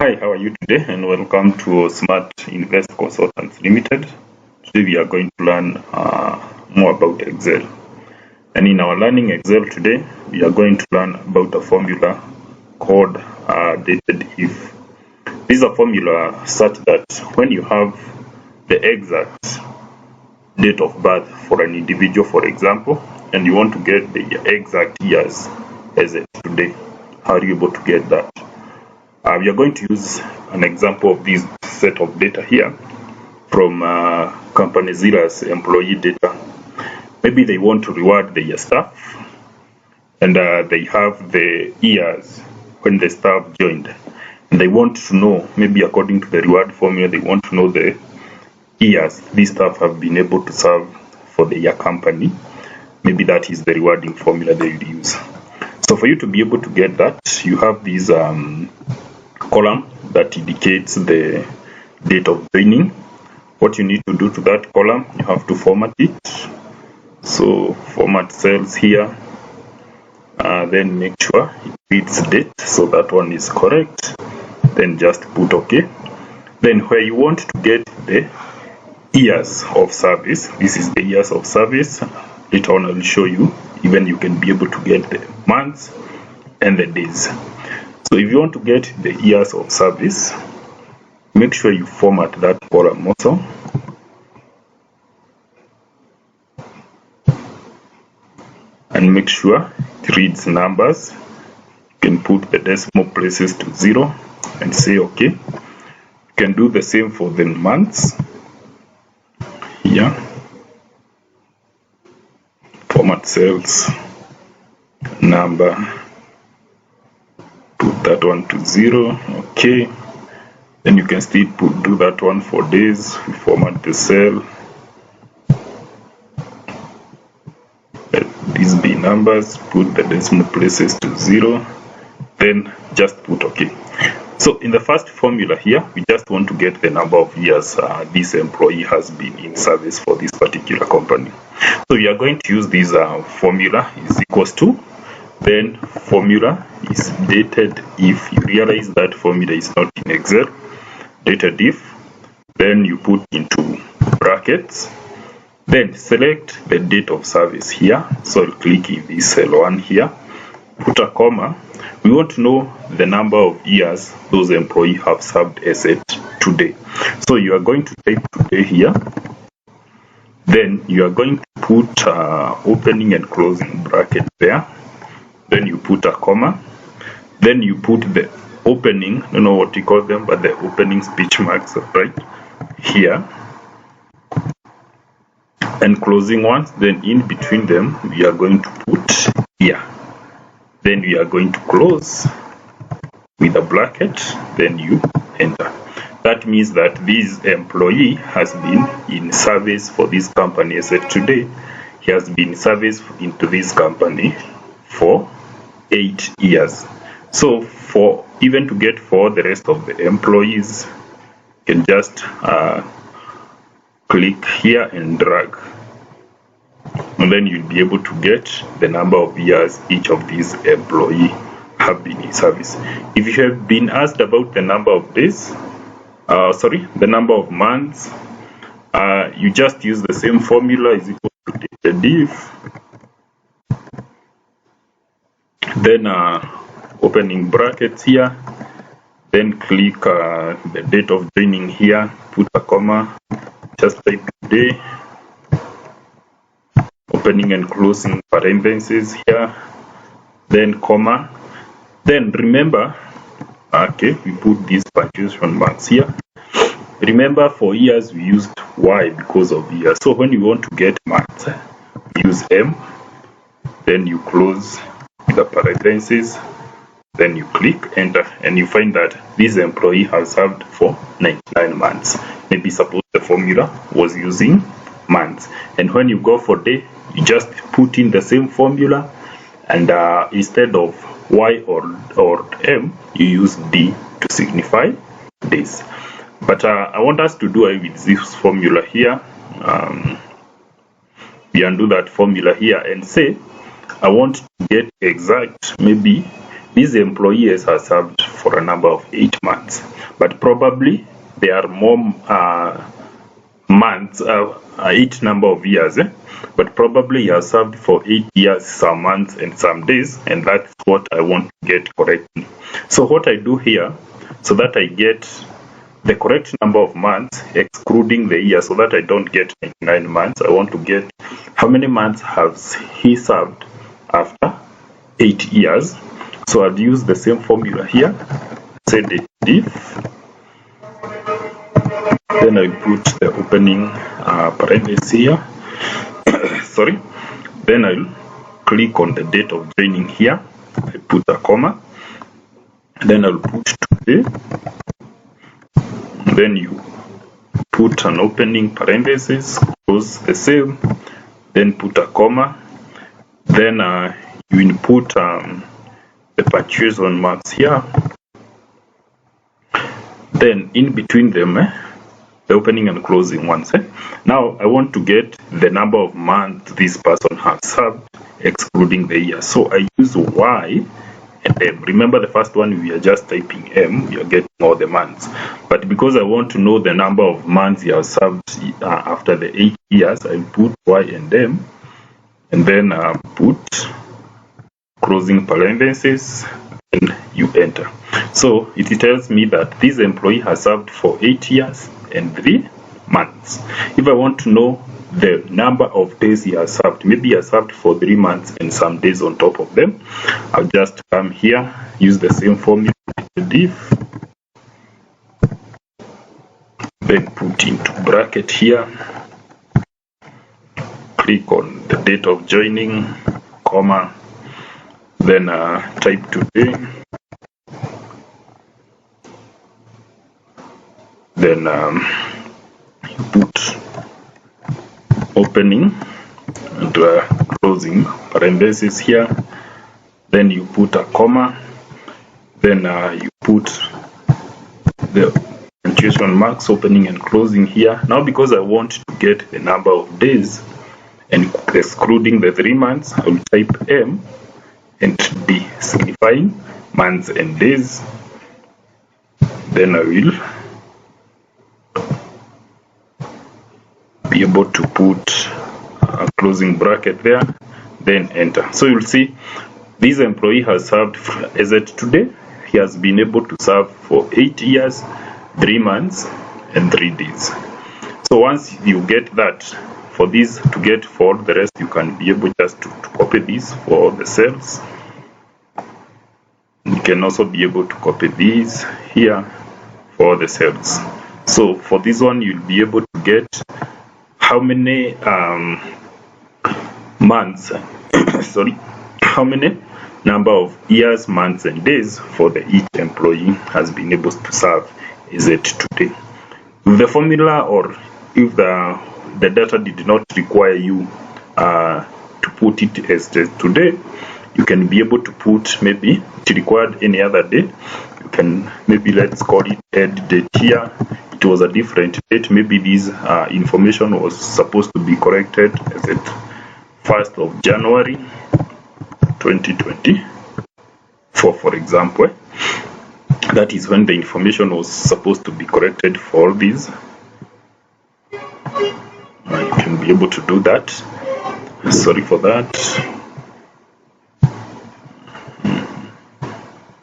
Hi, how are you today? And welcome to Smart Invest Consultants Limited. Today we are going to learn more about Excel. And in our learning Excel today, we are going to learn about a formula called DATEDIF. This is a formula such that when you have the exact date of birth for an individual, for example, and you want to get the exact years as of today, how are you able to get that? We are going to use an example of this set of data here from Company Zira's employee data. Maybe they want to reward their staff, and they have the years when the staff joined. And they want to know, maybe according to the reward formula, they want to know the years these staff have been able to serve for their company. Maybe that is the rewarding formula they will use. So for you to be able to get that, you have these column that indicates the date of joining. What you need to do to that column, you have to format it. So format cells here, then make sure it reads date, so that one is correct. Then just put OK. Then where you want to get the years of service, this is the years of service. Later on I will show you, even you can be able to get the months and the days. So if you want to get the years of service, make sure you format that column also. And make sure it reads numbers. You can put the decimal places to 0 and say OK. You can do the same for the months. Here, format cells, number. Put that one to 0, OK. Then you can still do that one for days. We format the cell. Let these be numbers. Put the decimal places to 0. Then just put OK. So in the first formula here, we just want to get the number of years this employee has been in service for this particular company. So we are going to use this formula is equals to, then formula is dated if. You realize that formula is not in Excel. Dated if, then you put into brackets, then select the date of service here. So I'll click in this cell 1 here, put a comma. We want to know the number of years those employees have served as at today. So you are going to type today here. Then you are going to put opening and closing bracket there. Then you put a comma. Then you put the opening, I don't know what you call them, but the opening speech marks right here. And closing ones, then in between them, we are going to put here. Then we are going to close with a bracket, then you enter. That means that this employee has been in service for this company as of today. He has been in service into this company for 8 years. So for even to get for the rest of the employees, you can just click here and drag. And then you'll be able to get the number of years each of these employees have been in service. If you have been asked about the number of days, the number of months, you just use the same formula is equal to DATEDIF. Then opening brackets here, then click the date of joining here, put a comma, just type today, opening and closing parentheses here, then comma. Then remember, okay, we put these punctuation marks here. Remember for years we used Y because of years. So when you want to get months, use M, then you close with the parentheses, then you click enter, and you find that this employee has served for 99 months. Maybe suppose the formula was using months, and when you go for day, you just put in the same formula, and instead of Y or M, you use D to signify days. But I want us to do away with this formula here. We undo that formula here and say I want to get exact maybe these employees are served for a number of 8 months, but probably there are more months, 8 number of years, but probably you are served for 8 years, some months and some days, and that's what I want to get correctly. So what I do here, so that I get the correct number of months excluding the year, so that I don't get 99 months, I want to get how many months has he served after 8 years. So I'll use the same formula here, say DATEDIF, then I'll put the opening parenthesis here, sorry, then I'll click on the date of joining here, I put a comma, then I'll put today, then you put an opening parenthesis, close the same, then put a comma, then you input the punctuation marks here, then in between them the opening and closing ones. Now I want to get the number of months this person has served excluding the year, so I use Y and M. Remember the first one we are just typing M, we are getting all the months, but because I want to know the number of months he has served after the 8 years, I put Y and M, and then put closing parenthesis, and you enter. So it tells me that this employee has served for 8 years and 3 months. If I want to know the number of days he has served, maybe he has served for 3 months and some days on top of them, I'll just come here, use the same formula, diff, then put into bracket here, click on the date of joining, comma, then type today, then you put opening and closing parenthesis here, then you put a comma, then you put the punctuation marks opening and closing here. Now because I want to get the number of days and excluding the 3 months, I will type M and D, signifying months and days, then I will be able to put a closing bracket there, then enter. So you'll see this employee has served, as at today, he has been able to serve for 8 years, 3 months and 3 days. So once you get that, for this to get for the rest, you can be able just to copy this for the cells. You can also be able to copy these here for the cells. So for this one, you'll be able to get how many months, sorry, how many number of years, months and days for the each employee has been able to serve is it today. With the formula, or if the data did not require you to put it as today, you can be able to put, maybe it required any other date, you can maybe, let's call it add date here. It was a different date, maybe this information was supposed to be corrected as it 1st of January 2024, for example. That is when the information was supposed to be corrected for this. You can be able to do that. Sorry for that.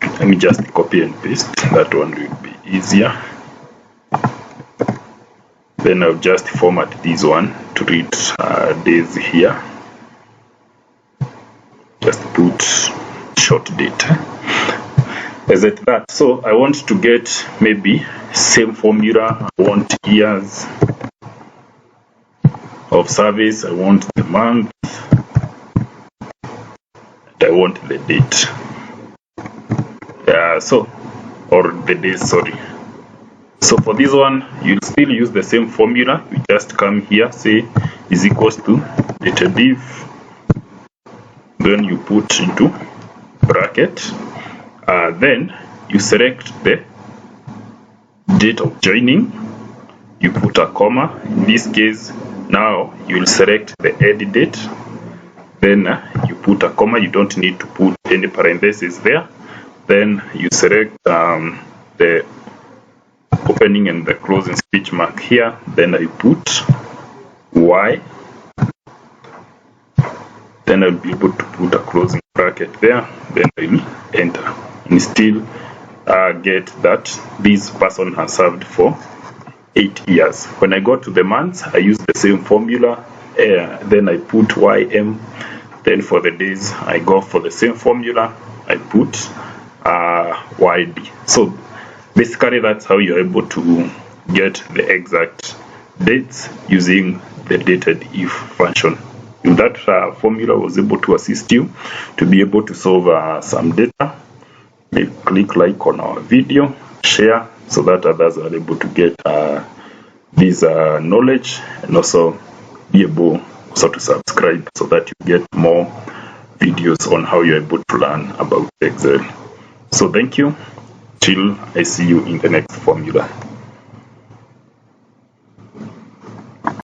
Let me just copy and paste. That one will be easier. Then I'll just format this one to read days here. Just put short date as at that. So I want to get maybe same formula. I want years of service, I want the month, and I want the date. Or the days, sorry. So for this one, you'll still use the same formula. You just come here, say is equals to DATEDIF, then you put into bracket, then you select the date of joining, you put a comma. In this case, now you will select the end date, then you put a comma. You don't need to put any parentheses there. Then you select the opening and the closing speech mark here. Then I put Y. Then I'll be able to put a closing bracket there. Then I will enter and still get that this person has served for 8 years. When I go to the months, I use the same formula. Then I put YM. Then for the days, I go for the same formula. I put YD. So basically, that's how you're able to get the exact dates using the DATEDIF function. If that formula was able to assist you to be able to solve some data, click like on our video, share, so that others are able to get this knowledge, and also be able also to subscribe so that you get more videos on how you're able to learn about Excel. So thank you. Till I see you in the next formula.